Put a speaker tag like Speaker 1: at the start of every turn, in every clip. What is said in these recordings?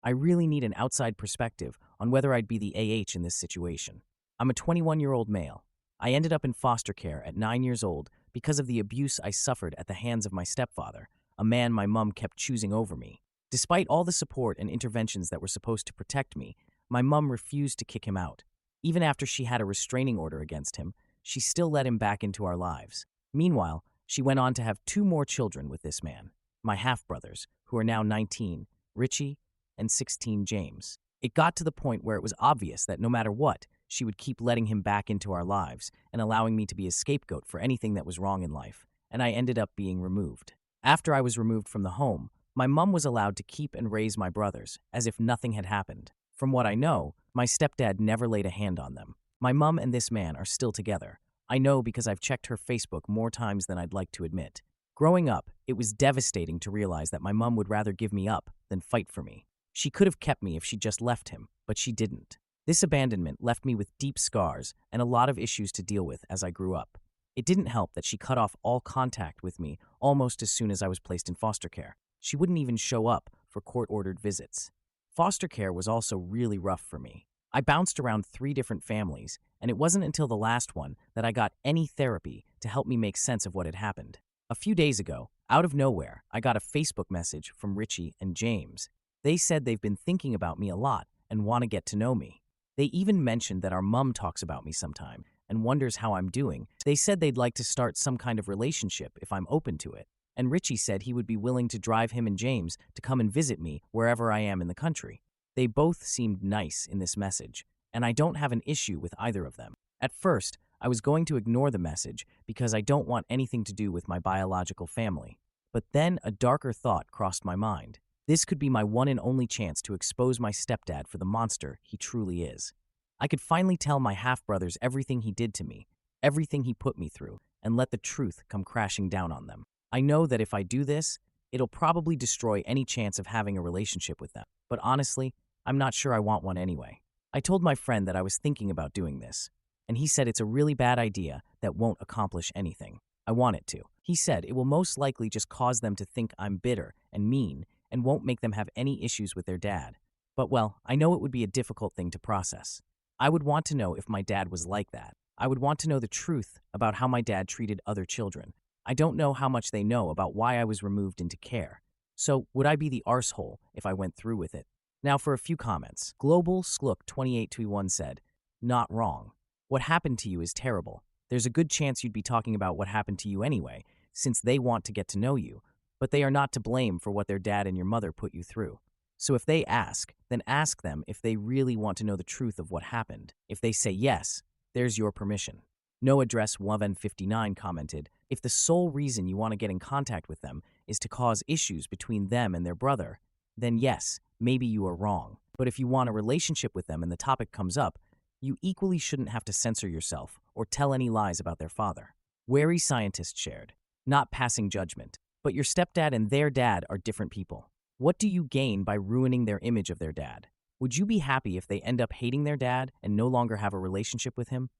Speaker 1: I really need an outside perspective on whether I'd be the AH in this situation. I'm a 21-year-old male. I ended up in foster care at 9 years old because of the abuse I suffered at the hands of my stepfather, a man my mom kept choosing over me. Despite all the support and interventions that were supposed to protect me, my mom refused to kick him out. Even after she had a restraining order against him, she still let him back into our lives. Meanwhile, she went on to have 2 more children with this man, my half-brothers, who are now 19, Richie, and 16, James. It got to the point where it was obvious that no matter what, she would keep letting him back into our lives and allowing me to be a scapegoat for anything that was wrong in life, and I ended up being removed. After I was removed from the home, my mom was allowed to keep and raise my brothers, as if nothing had happened. From what I know, my stepdad never laid a hand on them. My mom and this man are still together. I know because I've checked her Facebook more times than I'd like to admit. Growing up, it was devastating to realize that my mom would rather give me up than fight for me. She could have kept me if she just left him, but she didn't. This abandonment left me with deep scars and a lot of issues to deal with as I grew up. It didn't help that she cut off all contact with me almost as soon as I was placed in foster care. She wouldn't even show up for court-ordered visits. Foster care was also really rough for me. I bounced around 3 different families, and it wasn't until the last one that I got any therapy to help me make sense of what had happened. A few days ago, out of nowhere, I got a Facebook message from Richie and James. They said they've been thinking about me a lot and want to get to know me. They even mentioned that our mom talks about me sometime and wonders how I'm doing. They said they'd like to start some kind of relationship if I'm open to it. And Richie said he would be willing to drive him and James to come and visit me wherever I am in the country. They both seemed nice in this message, and I don't have an issue with either of them. At first, I was going to ignore the message because I don't want anything to do with my biological family. But then a darker thought crossed my mind. This could be my one and only chance to expose my stepdad for the monster he truly is. I could finally tell my half-brothers everything he did to me, everything he put me through, and let the truth come crashing down on them. I know that if I do this, it'll probably destroy any chance of having a relationship with them. But honestly, I'm not sure I want one anyway. I told my friend that I was thinking about doing this, and he said it's a really bad idea that won't accomplish anything. I want it to. He said it will most likely just cause them to think I'm bitter and mean and won't make them have any issues with their dad. But well, I know it would be a difficult thing to process. I would want to know if my dad was like that. I would want to know the truth about how my dad treated other children. I don't know how much they know about why I was removed into care. So, would I be the arsehole if I went through with it? Now for a few comments. Global Sklook 2821 said, "Not wrong. What happened to you is terrible. There's a good chance you'd be talking about what happened to you anyway, since they want to get to know you, but they are not to blame for what their dad and your mother put you through. So if they ask, then ask them if they really want to know the truth of what happened. If they say yes, there's your permission." No Address Woven59 commented, "If the sole reason you want to get in contact with them is to cause issues between them and their brother, then yes, maybe you are wrong. But if you want a relationship with them and the topic comes up, you equally shouldn't have to censor yourself or tell any lies about their father." Wary Scientist shared, "Not passing judgment, but your stepdad and their dad are different people. What do you gain by ruining their image of their dad? Would you be happy if they end up hating their dad and no longer have a relationship with him?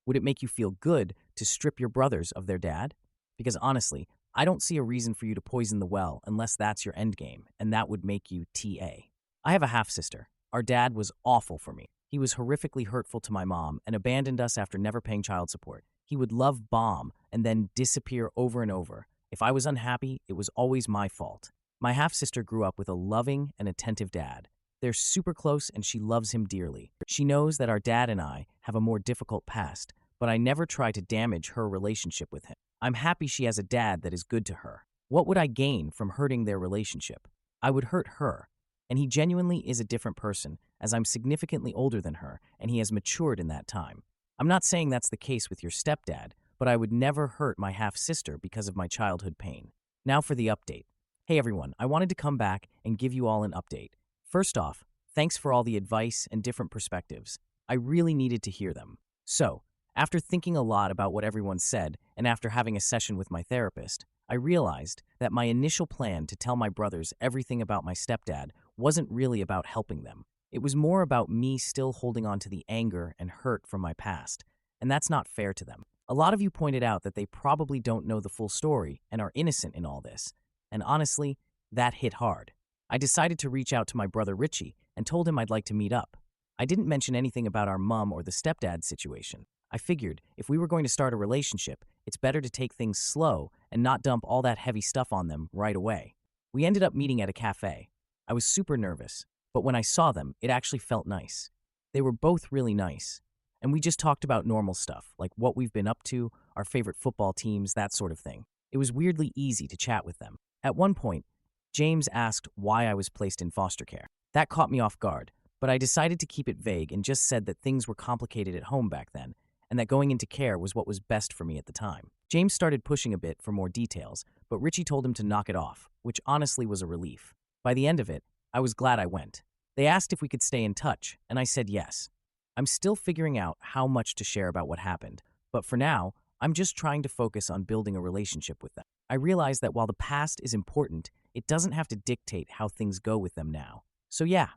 Speaker 1: Would it make you feel good to strip your brothers of their dad? Because honestly, I don't see a reason for you to poison the well unless that's your endgame, and that would make you TA. I have a half-sister. Our dad was awful for me. He was horrifically hurtful to my mom and abandoned us after never paying child support. He would love bomb and then disappear over and over. If I was unhappy, it was always my fault. My half-sister grew up with a loving and attentive dad. They're super close and she loves him dearly. She knows that our dad and I have a more difficult past, but I never try to damage her relationship with him. I'm happy she has a dad that is good to her. What would I gain from hurting their relationship? I would hurt her. And he genuinely is a different person, as I'm significantly older than her, and he has matured in that time. I'm not saying that's the case with your stepdad, but I would never hurt my half-sister because of my childhood pain. Now for the update. Hey everyone, I wanted to come back and give you all an update. First off, thanks for all the advice and different perspectives. I really needed to hear them. So, after thinking a lot about what everyone said, and after having a session with my therapist, I realized that my initial plan to tell my brothers everything about my stepdad wasn't really about helping them. It was more about me still holding on to the anger and hurt from my past, and that's not fair to them. A lot of you pointed out that they probably don't know the full story and are innocent in all this, and honestly, that hit hard. I decided to reach out to my brother Richie and told him I'd like to meet up. I didn't mention anything about our mom or the stepdad situation. I figured if we were going to start a relationship, it's better to take things slow and not dump all that heavy stuff on them right away. We ended up meeting at a cafe. I was super nervous, but when I saw them, it actually felt nice. They were both really nice, and we just talked about normal stuff, like what we've been up to, our favorite football teams, that sort of thing. It was weirdly easy to chat with them. At one point, James asked why I was placed in foster care. That caught me off guard, but I decided to keep it vague and just said that things were complicated at home back then, and that going into care was what was best for me at the time. James started pushing a bit for more details, but Richie told him to knock it off, which honestly was a relief. By the end of it, I was glad I went. They asked if we could stay in touch, and I said yes. I'm still figuring out how much to share about what happened, but for now, I'm just trying to focus on building a relationship with them. I realize that while the past is important, it doesn't have to dictate how things go with them now. So yeah,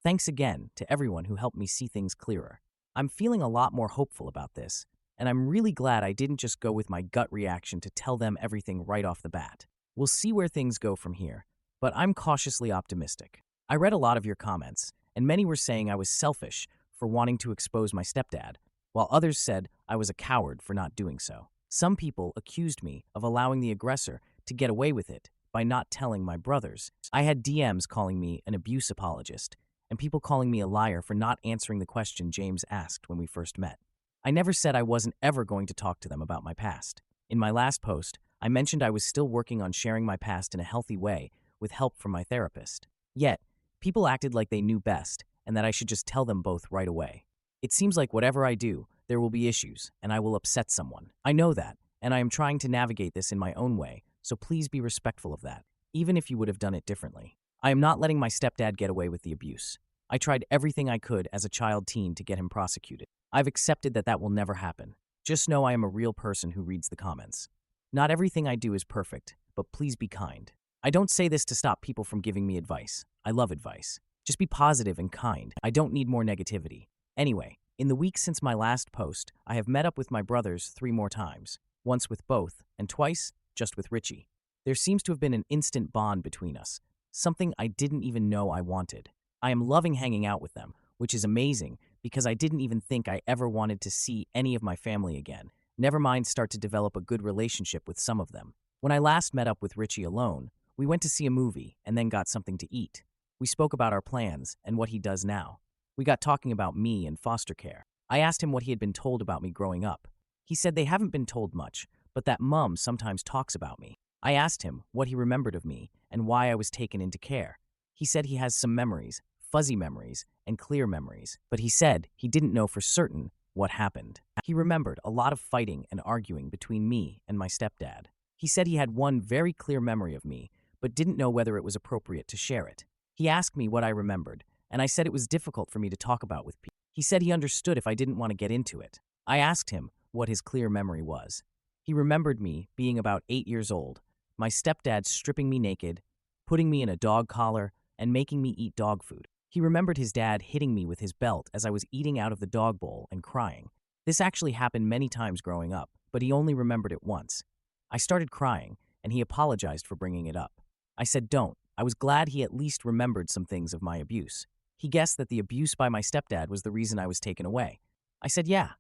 Speaker 1: thanks again to everyone who helped me see things clearer. I'm feeling a lot more hopeful about this, and I'm really glad I didn't just go with my gut reaction to tell them everything right off the bat. We'll see where things go from here, but I'm cautiously optimistic. I read a lot of your comments, and many were saying I was selfish for wanting to expose my stepdad, while others said I was a coward for not doing so. Some people accused me of allowing the aggressor to get away with it by not telling my brothers. I had DMs calling me an abuse apologist, and people calling me a liar for not answering the question James asked when we first met. I never said I wasn't ever going to talk to them about my past. In my last post, I mentioned I was still working on sharing my past in a healthy way with help from my therapist. Yet, people acted like they knew best and that I should just tell them both right away. It seems like whatever I do, there will be issues, and I will upset someone. I know that, and I am trying to navigate this in my own way, so please be respectful of that, even if you would have done it differently. I am not letting my stepdad get away with the abuse. I tried everything I could as a child teen to get him prosecuted. I've accepted that that will never happen. Just know I am a real person who reads the comments. Not everything I do is perfect, but please be kind. I don't say this to stop people from giving me advice. I love advice. Just be positive and kind. I don't need more negativity. Anyway, in the week since my last post, I have met up with my brothers 3 more times, once with both, and twice just with Richie. There seems to have been an instant bond between us, something I didn't even know I wanted. I am loving hanging out with them, which is amazing because I didn't even think I ever wanted to see any of my family again, never mind start to develop a good relationship with some of them. When I last met up with Richie alone, we went to see a movie and then got something to eat. We spoke about our plans and what he does now. We got talking about me and foster care. I asked him what he had been told about me growing up. He said they haven't been told much, but that Mum sometimes talks about me. I asked him what he remembered of me and why I was taken into care. He said he has some memories, fuzzy memories, and clear memories, but he said he didn't know for certain what happened. He remembered a lot of fighting and arguing between me and my stepdad. He said he had one very clear memory of me, but didn't know whether it was appropriate to share it. He asked me what I remembered, and I said it was difficult for me to talk about with people. He said he understood if I didn't want to get into it. I asked him what his clear memory was. He remembered me being about 8 years old, my stepdad stripping me naked, putting me in a dog collar, and making me eat dog food. He remembered his dad hitting me with his belt as I was eating out of the dog bowl and crying. This actually happened many times growing up, but he only remembered it once. I started crying, and he apologized for bringing it up. I said don't. I was glad he at least remembered some things of my abuse. He guessed that the abuse by my stepdad was the reason I was taken away. I said yeah.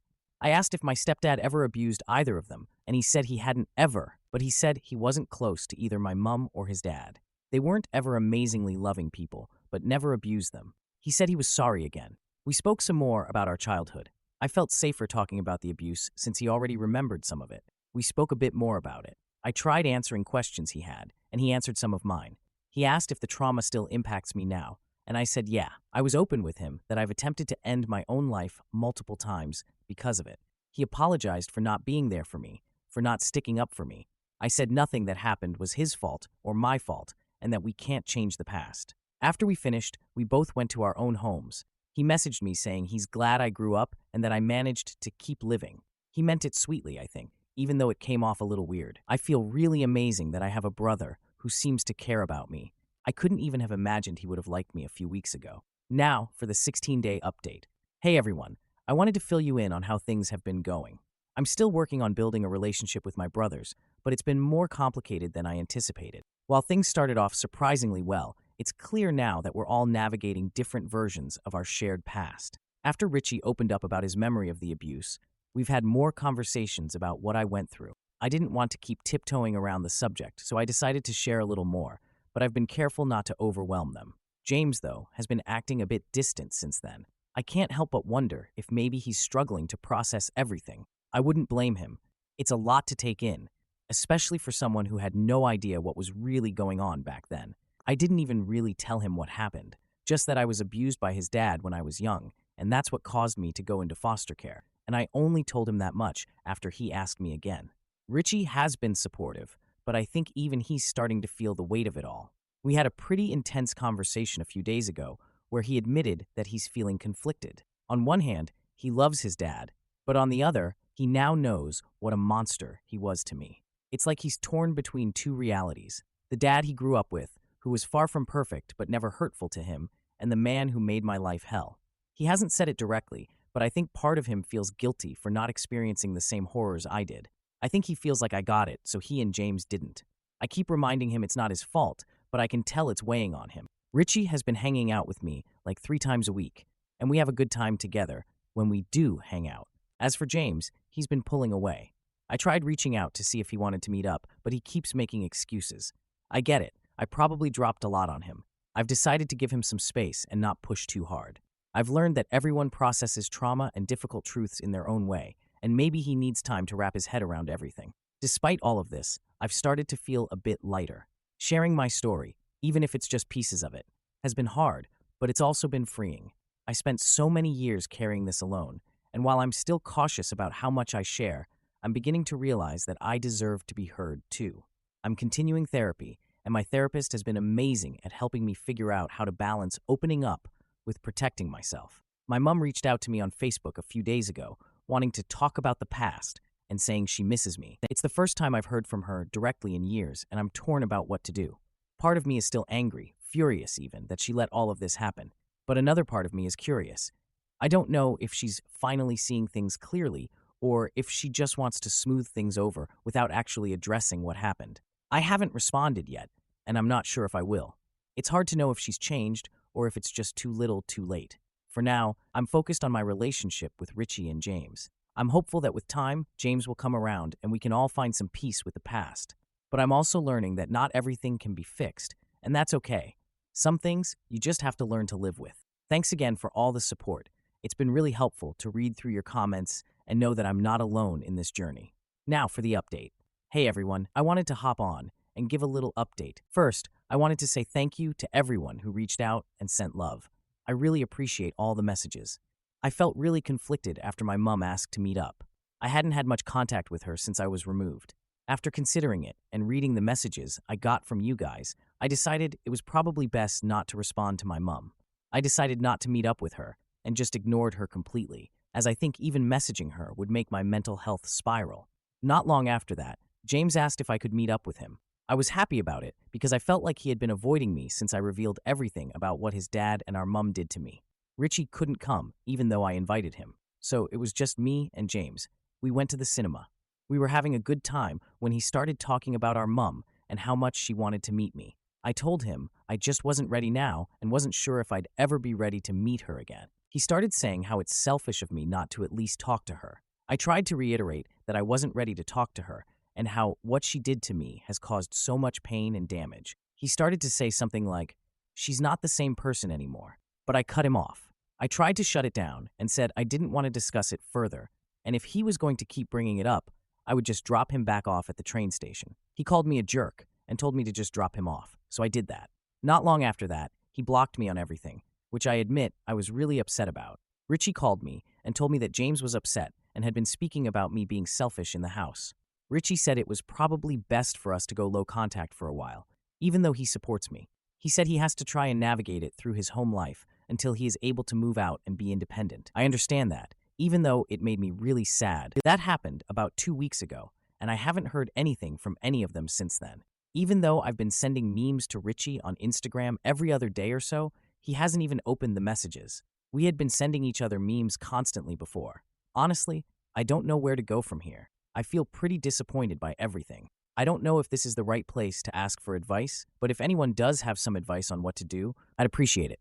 Speaker 1: I asked if my stepdad ever abused either of them, and he said he hadn't ever, but he said he wasn't close to either my mum or his dad. They weren't ever amazingly loving people, but never abused them. He said he was sorry again. We spoke some more about our childhood. I felt safer talking about the abuse since he already remembered some of it. We spoke a bit more about it. I tried answering questions he had, and he answered some of mine. He asked if the trauma still impacts me now, and I said yeah. I was open with him that I've attempted to end my own life multiple times because of it. He apologized for not being there for me, for not sticking up for me. I said nothing that happened was his fault or my fault, and that we can't change the past. After we finished, we both went to our own homes. He messaged me saying he's glad I grew up and that I managed to keep living. He meant it sweetly, I think, even though it came off a little weird. I feel really amazing that I have a brother who seems to care about me. I couldn't even have imagined he would have liked me a few weeks ago. Now for the 16-day update. Hey everyone, I wanted to fill you in on how things have been going. I'm still working on building a relationship with my brothers, but it's been more complicated than I anticipated. While things started off surprisingly well, it's clear now that we're all navigating different versions of our shared past. After Richie opened up about his memory of the abuse, we've had more conversations about what I went through. I didn't want to keep tiptoeing around the subject, so I decided to share a little more, but I've been careful not to overwhelm them. James, though, has been acting a bit distant since then. I can't help but wonder if maybe he's struggling to process everything. I wouldn't blame him. It's a lot to take in, especially for someone who had no idea what was really going on back then. I didn't even really tell him what happened, just that I was abused by his dad when I was young, and that's what caused me to go into foster care, and I only told him that much after he asked me again. Richie has been supportive, but I think even he's starting to feel the weight of it all. We had a pretty intense conversation a few days ago where he admitted that he's feeling conflicted. On one hand, he loves his dad, but on the other, he now knows what a monster he was to me. It's like he's torn between two realities: the dad he grew up with, who was far from perfect but never hurtful to him, and the man who made my life hell. He hasn't said it directly, but I think part of him feels guilty for not experiencing the same horrors I did. I think he feels like I got it, so he and James didn't. I keep reminding him it's not his fault, but I can tell it's weighing on him. Richie has been hanging out with me like 3 times a week, and we have a good time together when we do hang out. As for James, he's been pulling away. I tried reaching out to see if he wanted to meet up, but he keeps making excuses. I get it. I probably dropped a lot on him. I've decided to give him some space and not push too hard. I've learned that everyone processes trauma and difficult truths in their own way, and maybe he needs time to wrap his head around everything. Despite all of this, I've started to feel a bit lighter. Sharing my story, even if it's just pieces of it, has been hard, but it's also been freeing. I spent so many years carrying this alone, and while I'm still cautious about how much I share, I'm beginning to realize that I deserve to be heard too. I'm continuing therapy, and my therapist has been amazing at helping me figure out how to balance opening up with protecting myself. My mom reached out to me on Facebook a few days ago, wanting to talk about the past and saying she misses me. It's the first time I've heard from her directly in years, and I'm torn about what to do. Part of me is still angry, furious even, that she let all of this happen, but another part of me is curious. I don't know if she's finally seeing things clearly or if she just wants to smooth things over without actually addressing what happened. I haven't responded yet, and I'm not sure if I will. It's hard to know if she's changed or if it's just too little too late. For now, I'm focused on my relationship with Richie and James. I'm hopeful that with time, James will come around and we can all find some peace with the past. But I'm also learning that not everything can be fixed, and that's okay. Some things you just have to learn to live with. Thanks again for all the support. It's been really helpful to read through your comments and know that I'm not alone in this journey. Now for the update. Hey everyone, I wanted to hop on and give a little update. First, I wanted to say thank you to everyone who reached out and sent love. I really appreciate all the messages. I felt really conflicted after my mom asked to meet up. I hadn't had much contact with her since I was removed. After considering it and reading the messages I got from you guys, I decided it was probably best not to respond to my mom. I decided not to meet up with her and just ignored her completely, as I think even messaging her would make my mental health spiral. Not long after that, James asked if I could meet up with him. I was happy about it because I felt like he had been avoiding me since I revealed everything about what his dad and our mom did to me. Richie couldn't come, even though I invited him. So it was just me and James. We went to the cinema. We were having a good time when he started talking about our mom and how much she wanted to meet me. I told him I just wasn't ready now and wasn't sure if I'd ever be ready to meet her again. He started saying how it's selfish of me not to at least talk to her. I tried to reiterate that I wasn't ready to talk to her and how what she did to me has caused so much pain and damage. He started to say something like, "She's not the same person anymore." But I cut him off. I tried to shut it down and said I didn't want to discuss it further, and if he was going to keep bringing it up, I would just drop him back off at the train station. He called me a jerk and told me to just drop him off, so I did that. Not long after that, he blocked me on everything, which I admit I was really upset about. Richie called me and told me that James was upset and had been speaking about me being selfish in the house. Richie said it was probably best for us to go low contact for a while, even though he supports me. He said he has to try and navigate it through his home life until he is able to move out and be independent. I understand that, even though it made me really sad. That happened about 2 weeks ago, and I haven't heard anything from any of them since then. Even though I've been sending memes to Richie on Instagram every other day or so, he hasn't even opened the messages. We had been sending each other memes constantly before. Honestly, I don't know where to go from here. I feel pretty disappointed by everything. I don't know if this is the right place to ask for advice, but if anyone does have some advice on what to do, I'd appreciate it.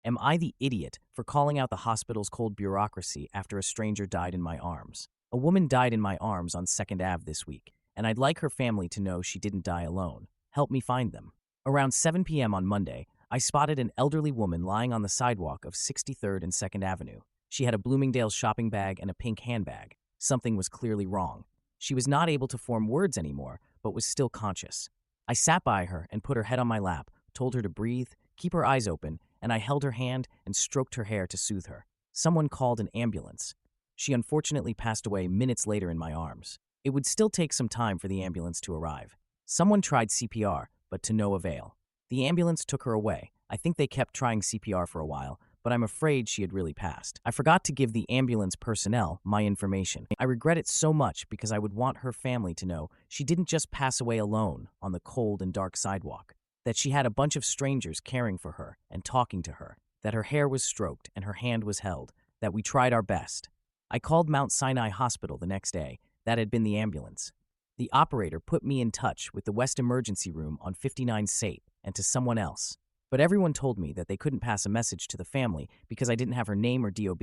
Speaker 1: Am I the idiot for calling out the hospital's cold bureaucracy after a stranger died in my arms? A woman died in my arms on 2nd Ave this week, and I'd like her family to know she didn't die alone. Help me find them. Around 7 p.m. on Monday, I spotted an elderly woman lying on the sidewalk of 63rd and 2nd Avenue. She had a Bloomingdale's shopping bag and a pink handbag. Something was clearly wrong. She was not able to form words anymore, but was still conscious. I sat by her and put her head on my lap, told her to breathe, keep her eyes open, and I held her hand and stroked her hair to soothe her. Someone called an ambulance. She unfortunately passed away minutes later in my arms. It would still take some time for the ambulance to arrive. Someone tried CPR, but to no avail. The ambulance took her away. I think they kept trying CPR for a while, but I'm afraid she had really passed. I forgot to give the ambulance personnel my information. I regret it so much because I would want her family to know she didn't just pass away alone on the cold and dark sidewalk, that she had a bunch of strangers caring for her and talking to her, that her hair was stroked and her hand was held, that we tried our best. I called Mount Sinai Hospital the next day. That had been the ambulance. The operator put me in touch with the West Emergency Room on 59 Sate and to someone else. But everyone told me that they couldn't pass a message to the family because I didn't have her name or DOB.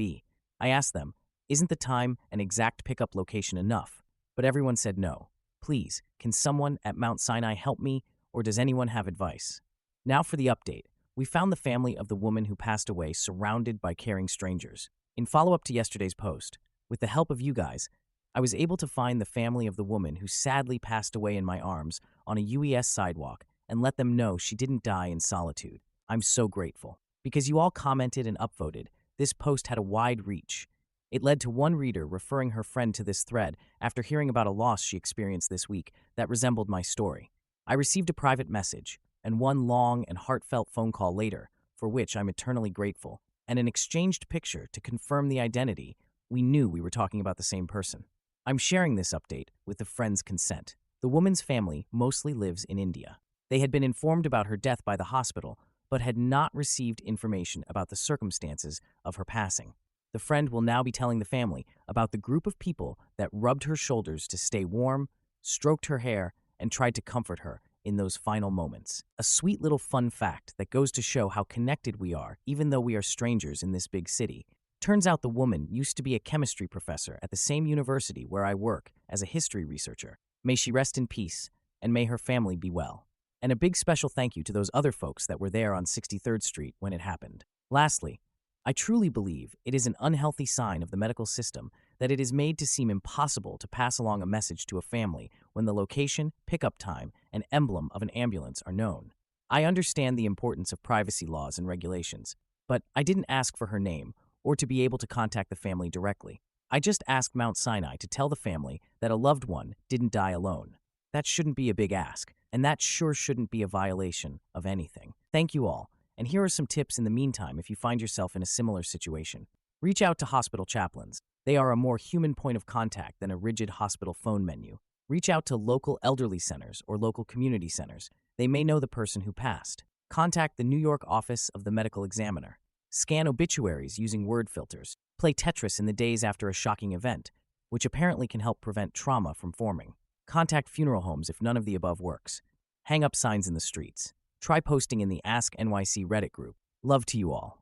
Speaker 1: I asked them, isn't the time and exact pickup location enough? But everyone said no. Please, can someone at Mount Sinai help me, or does anyone have advice? Now for the update. We found the family of the woman who passed away surrounded by caring strangers. In follow-up to yesterday's post, with the help of you guys, I was able to find the family of the woman who sadly passed away in my arms on a UES sidewalk and let them know she didn't die in solitude. I'm so grateful. Because you all commented and upvoted, this post had a wide reach. It led to one reader referring her friend to this thread after hearing about a loss she experienced this week that resembled my story. I received a private message, and one long and heartfelt phone call later, for which I'm eternally grateful, and an exchanged picture to confirm the identity. We knew we were talking about the same person. I'm sharing this update with the friend's consent. The woman's family mostly lives in India. They had been informed about her death by the hospital, but had not received information about the circumstances of her passing. The friend will now be telling the family about the group of people that rubbed her shoulders to stay warm, stroked her hair, and tried to comfort her in those final moments. A sweet little fun fact that goes to show how connected we are, even though we are strangers in this big city. Turns out the woman used to be a chemistry professor at the same university where I work as a history researcher. May she rest in peace, and may her family be well. And a big special thank you to those other folks that were there on 63rd Street when it happened. Lastly, I truly believe it is an unhealthy sign of the medical system that it is made to seem impossible to pass along a message to a family when the location, pickup time, and emblem of an ambulance are known. I understand the importance of privacy laws and regulations, but I didn't ask for her name or to be able to contact the family directly. I just asked Mount Sinai to tell the family that a loved one didn't die alone. That shouldn't be a big ask, and that sure shouldn't be a violation of anything. Thank you all, and here are some tips in the meantime if you find yourself in a similar situation. Reach out to hospital chaplains. They are a more human point of contact than a rigid hospital phone menu. Reach out to local elderly centers or local community centers. They may know the person who passed. Contact the New York office of the medical examiner. Scan obituaries using word filters. Play Tetris in the days after a shocking event, which apparently can help prevent trauma from forming. Contact funeral homes if none of the above works. Hang up signs in the streets. Try posting in the Ask NYC Reddit group. Love to you all.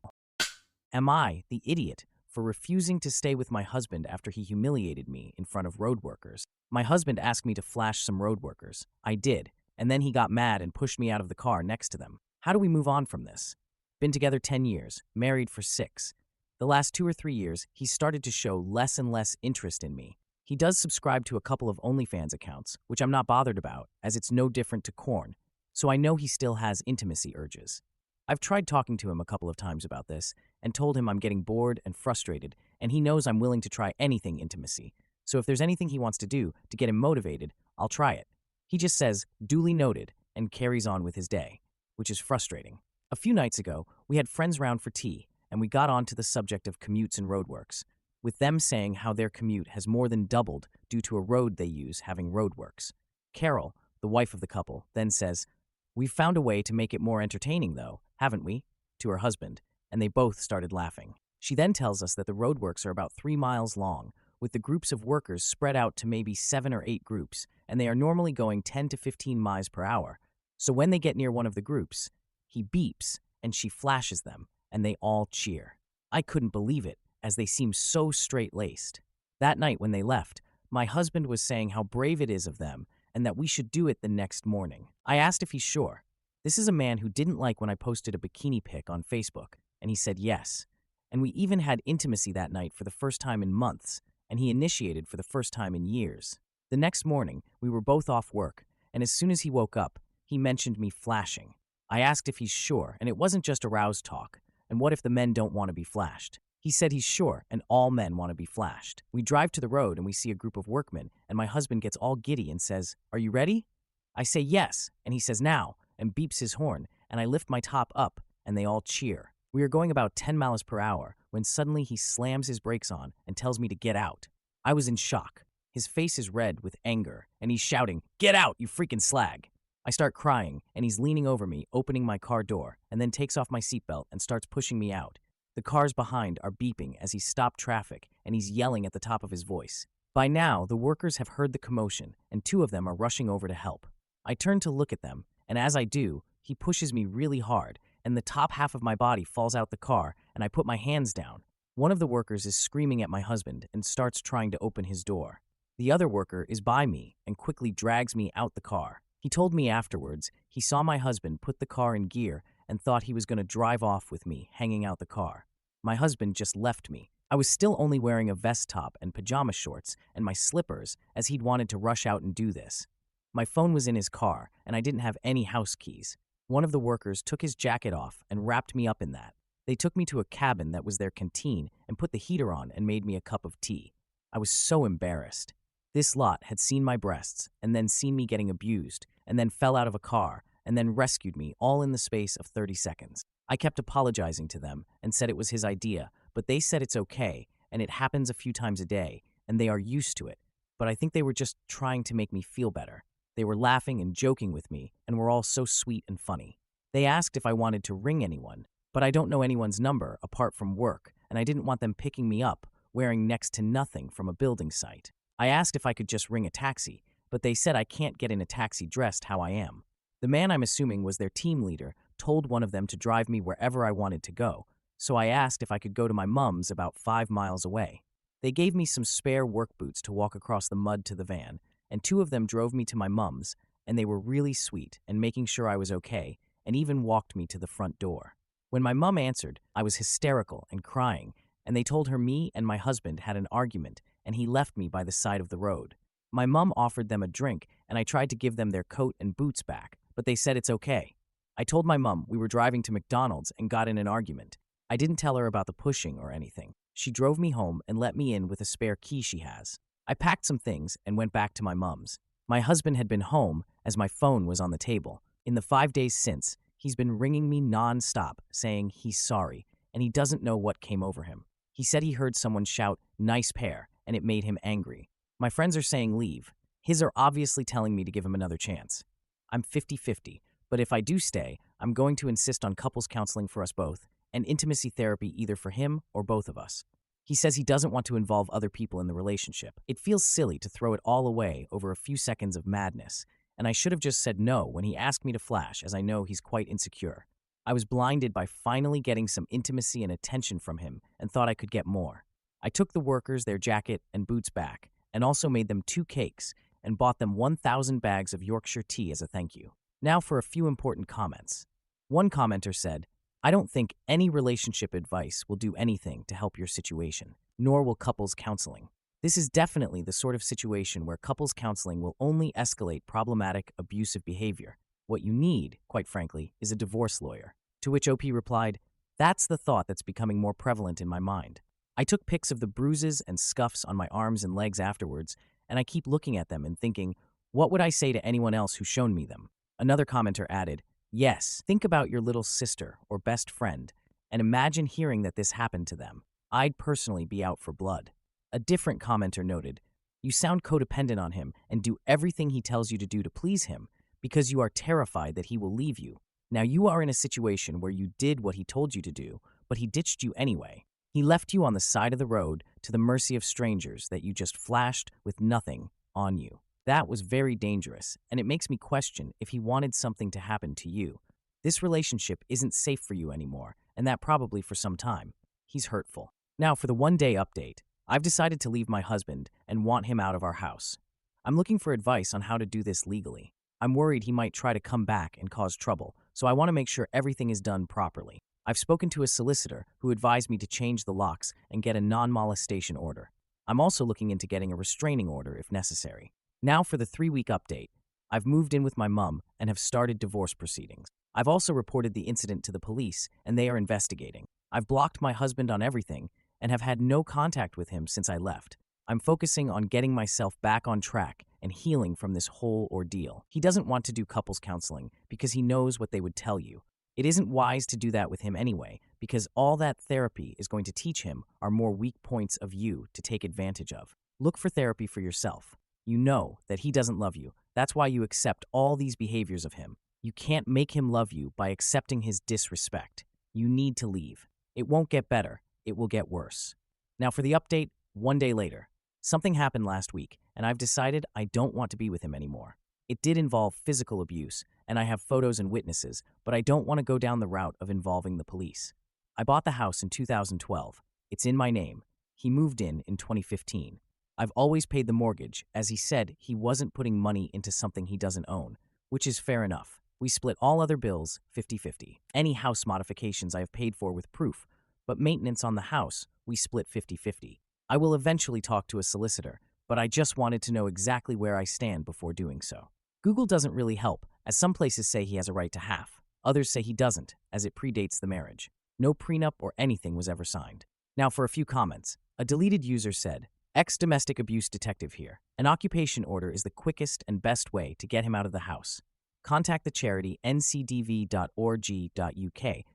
Speaker 1: Am I the idiot for refusing to stay with my husband after he humiliated me in front of road workers? My husband asked me to flash some road workers. I did, and then he got mad and pushed me out of the car next to them. How do we move on from this? Been together 10 years, married for 6. The last 2 or 3 years, he started to show less and less interest in me. He does subscribe to a couple of OnlyFans accounts, which I'm not bothered about, as it's no different to corn, so I know he still has intimacy urges. I've tried talking to him a couple of times about this, and told him I'm getting bored and frustrated, and he knows I'm willing to try anything intimacy, so if there's anything he wants to do to get him motivated, I'll try it. He just says, duly noted, and carries on with his day, which is frustrating. A few nights ago, we had friends round for tea, and we got on to the subject of commutes and roadworks, with them saying how their commute has more than doubled due to a road they use having roadworks. Carol, the wife of the couple, then says, "We've found a way to make it more entertaining though, haven't we?" to her husband, and they both started laughing. She then tells us that the roadworks are about 3 miles long, with the groups of workers spread out to maybe 7 or 8 groups, and they are normally going 10 to 15 miles per hour. So when they get near one of the groups, he beeps and she flashes them, and they all cheer. I couldn't believe it, as they seemed so straight-laced. That night when they left, my husband was saying how brave it is of them and that we should do it the next morning. I asked if he's sure. This is a man who didn't like when I posted a bikini pic on Facebook, and he said yes. And we even had intimacy that night for the first time in months, and he initiated for the first time in years. The next morning, we were both off work, and as soon as he woke up, he mentioned me flashing. I asked if he's sure, and it wasn't just aroused talk, and what if the men don't want to be flashed? He said he's sure, and all men want to be flashed. We drive to the road and we see a group of workmen, and my husband gets all giddy and says, "Are you ready?" I say yes, and he says now, and beeps his horn, and I lift my top up, and they all cheer. We are going about 10 miles per hour when suddenly he slams his brakes on and tells me to get out. I was in shock. His face is red with anger, and he's shouting, "Get out, you freaking slag!" I start crying, and he's leaning over me, opening my car door, and then takes off my seatbelt and starts pushing me out. The cars behind are beeping as he stopped traffic, and he's yelling at the top of his voice. By now, the workers have heard the commotion, and 2 of them are rushing over to help. I turn to look at them, and as I do, he pushes me really hard, and the top half of my body falls out the car, and I put my hands down. One of the workers is screaming at my husband and starts trying to open his door. The other worker is by me and quickly drags me out the car. He told me afterwards he saw my husband put the car in gear and thought he was going to drive off with me hanging out the car. My husband just left me. I was still only wearing a vest top and pajama shorts and my slippers, as he'd wanted to rush out and do this. My phone was in his car, and I didn't have any house keys. One of the workers took his jacket off and wrapped me up in that. They took me to a cabin that was their canteen and put the heater on and made me a cup of tea. I was so embarrassed. This lot had seen my breasts and then seen me getting abused and then fell out of a car and then rescued me all in the space of 30 seconds. I kept apologizing to them and said it was his idea, but they said it's okay and it happens a few times a day and they are used to it. But I think they were just trying to make me feel better. They were laughing and joking with me and were all so sweet and funny. They asked if I wanted to ring anyone, but I don't know anyone's number apart from work, and I didn't want them picking me up wearing next to nothing from a building site. I asked if I could just ring a taxi, but they said I can't get in a taxi dressed how I am. The man I'm assuming was their team leader told one of them to drive me wherever I wanted to go, so I asked if I could go to my mom's about 5 miles away. They gave me some spare work boots to walk across the mud to the van, and 2 of them drove me to my mom's, and they were really sweet and making sure I was okay, and even walked me to the front door. When my mom answered, I was hysterical and crying, and they told her me and my husband had an argument, and he left me by the side of the road. My mom offered them a drink, and I tried to give them their coat and boots back, but they said it's okay. I told my mom we were driving to McDonald's and got in an argument. I didn't tell her about the pushing or anything. She drove me home and let me in with a spare key she has. I packed some things and went back to my mom's. My husband had been home as my phone was on the table. In the 5 days since, he's been ringing me non-stop saying he's sorry and he doesn't know what came over him. He said he heard someone shout, "Nice pair," and it made him angry. My friends are saying leave. His are obviously telling me to give him another chance. I'm 50-50, but if I do stay, I'm going to insist on couples counseling for us both and intimacy therapy either for him or both of us. He says he doesn't want to involve other people in the relationship. It feels silly to throw it all away over a few seconds of madness, and I should have just said no when he asked me to flash, as I know he's quite insecure. I was blinded by finally getting some intimacy and attention from him and thought I could get more. I took the workers their jacket and boots back and also made them 2 cakes and bought them 1,000 bags of Yorkshire tea as a thank you. Now for a few important comments. One commenter said, "I don't think any relationship advice will do anything to help your situation, nor will couples counseling. This is definitely the sort of situation where couples counseling will only escalate problematic, abusive behavior. What you need, quite frankly, is a divorce lawyer." To which OP replied, "That's the thought that's becoming more prevalent in my mind. I took pics of the bruises and scuffs on my arms and legs afterwards, and I keep looking at them and thinking, what would I say to anyone else who's shown me them?" Another commenter added, "Yes, think about your little sister or best friend, and imagine hearing that this happened to them. I'd personally be out for blood." A different commenter noted, "You sound codependent on him and do everything he tells you to do to please him because you are terrified that he will leave you. Now you are in a situation where you did what he told you to do, but he ditched you anyway. He left you on the side of the road to the mercy of strangers that you just flashed with nothing on you. That was very dangerous, and it makes me question if he wanted something to happen to you. This relationship isn't safe for you anymore, and that probably for some time. He's hurtful. Now, for the one-day update, I've decided to leave my husband and want him out of our house. I'm looking for advice on how to do this legally. I'm worried he might try to come back and cause trouble, so I want to make sure everything is done properly. I've spoken to a solicitor who advised me to change the locks and get a non-molestation order. I'm also looking into getting a restraining order if necessary. Now for the 3-week update. I've moved in with my mom and have started divorce proceedings. I've also reported the incident to the police, and they are investigating. I've blocked my husband on everything and have had no contact with him since I left. I'm focusing on getting myself back on track and healing from this whole ordeal. He doesn't want to do couples counseling because he knows what they would tell you. It isn't wise to do that with him anyway, because all that therapy is going to teach him are more weak points of you to take advantage of. Look for therapy for yourself. You know that he doesn't love you. That's why you accept all these behaviors of him. You can't make him love you by accepting his disrespect. You need to leave. It won't get better. It will get worse. Now for the update, 1 day later. Something happened last week, and I've decided I don't want to be with him anymore. It did involve physical abuse, and I have photos and witnesses, but I don't want to go down the route of involving the police. I bought the house in 2012. It's in my name. He moved in 2015. I've always paid the mortgage, as he said he wasn't putting money into something he doesn't own, which is fair enough. We split all other bills 50-50. Any house modifications I have paid for with proof, but maintenance on the house, we split 50-50. I will eventually talk to a solicitor, but I just wanted to know exactly where I stand before doing so. Google doesn't really help, as some places say he has a right to half. Others say he doesn't, as it predates the marriage. No prenup or anything was ever signed. Now for a few comments. A deleted user said, "Ex-domestic abuse detective here. An occupation order is the quickest and best way to get him out of the house. Contact the charity ncdv.org.uk,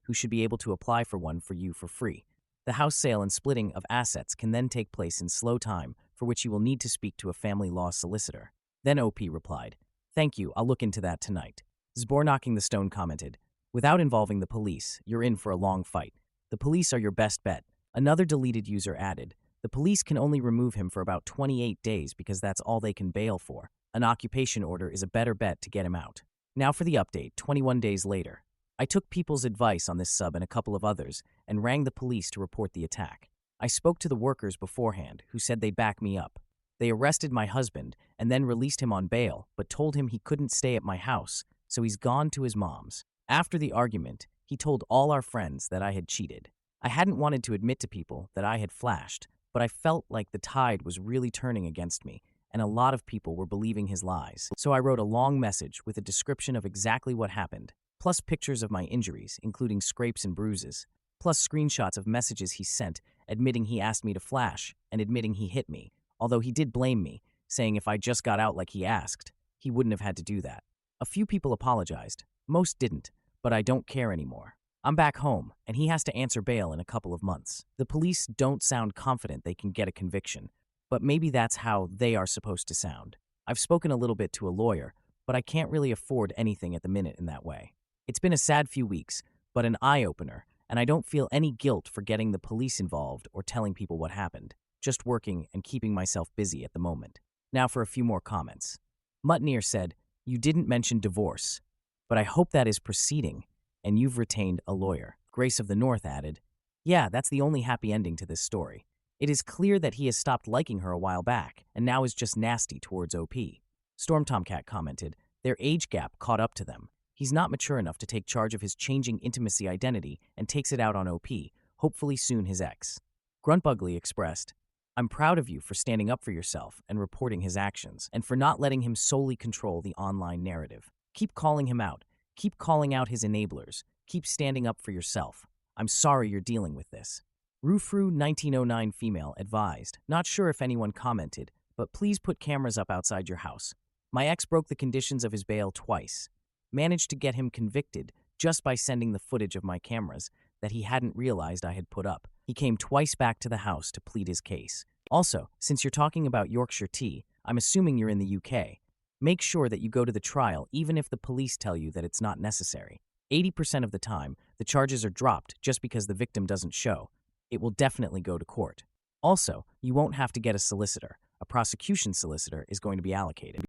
Speaker 1: who should be able to apply for one for you for free. The house sale and splitting of assets can then take place in slow time, for which you will need to speak to a family law solicitor." Then OP replied, "Thank you, I'll look into that tonight." Zbor Knocking the Stone commented, "Without involving the police, you're in for a long fight. The police are your best bet." Another deleted user added, "The police can only remove him for about 28 days because that's all they can bail for. An occupation order is a better bet to get him out." Now for the update, 21 days later. I took people's advice on this sub and a couple of others and rang the police to report the attack. I spoke to the workers beforehand, who said they'd back me up. They arrested my husband and then released him on bail, but told him he couldn't stay at my house, so he's gone to his mom's. After the argument, he told all our friends that I had cheated. I hadn't wanted to admit to people that I had flashed, but I felt like the tide was really turning against me, and a lot of people were believing his lies. So I wrote a long message with a description of exactly what happened, plus pictures of my injuries, including scrapes and bruises, plus screenshots of messages he sent admitting he asked me to flash and admitting he hit me, although he did blame me, saying if I just got out like he asked, he wouldn't have had to do that. A few people apologized. Most didn't, but I don't care anymore. I'm back home, and he has to answer bail in a couple of months. The police don't sound confident they can get a conviction, but maybe that's how they are supposed to sound. I've spoken a little bit to a lawyer, but I can't really afford anything at the minute in that way. It's been a sad few weeks, but an eye-opener, and I don't feel any guilt for getting the police involved or telling people what happened, just working and keeping myself busy at the moment. Now for a few more comments. Mutneer said, "You didn't mention divorce, but I hope that is proceeding, and you've retained a lawyer." Grace of the North added, "Yeah, that's the only happy ending to this story. It is clear that he has stopped liking her a while back, and now is just nasty towards OP." Storm Tomcat commented, "Their age gap caught up to them. He's not mature enough to take charge of his changing intimacy identity and takes it out on OP, hopefully soon his ex." Gruntbugly expressed, "I'm proud of you for standing up for yourself and reporting his actions, and for not letting him solely control the online narrative. Keep calling him out. Keep calling out his enablers. Keep standing up for yourself. I'm sorry you're dealing with this." Rufru 1909 female advised, "Not sure if anyone commented, but please put cameras up outside your house. My ex broke the conditions of his bail twice. Managed to get him convicted just by sending the footage of my cameras that he hadn't realized I had put up. He came twice back to the house to plead his case. Also, since you're talking about Yorkshire tea, I'm assuming you're in the UK. Make sure that you go to the trial even if the police tell you that it's not necessary. 80% of the time, the charges are dropped just because the victim doesn't show. It will definitely go to court. Also, you won't have to get a solicitor. A prosecution solicitor is going to be allocated."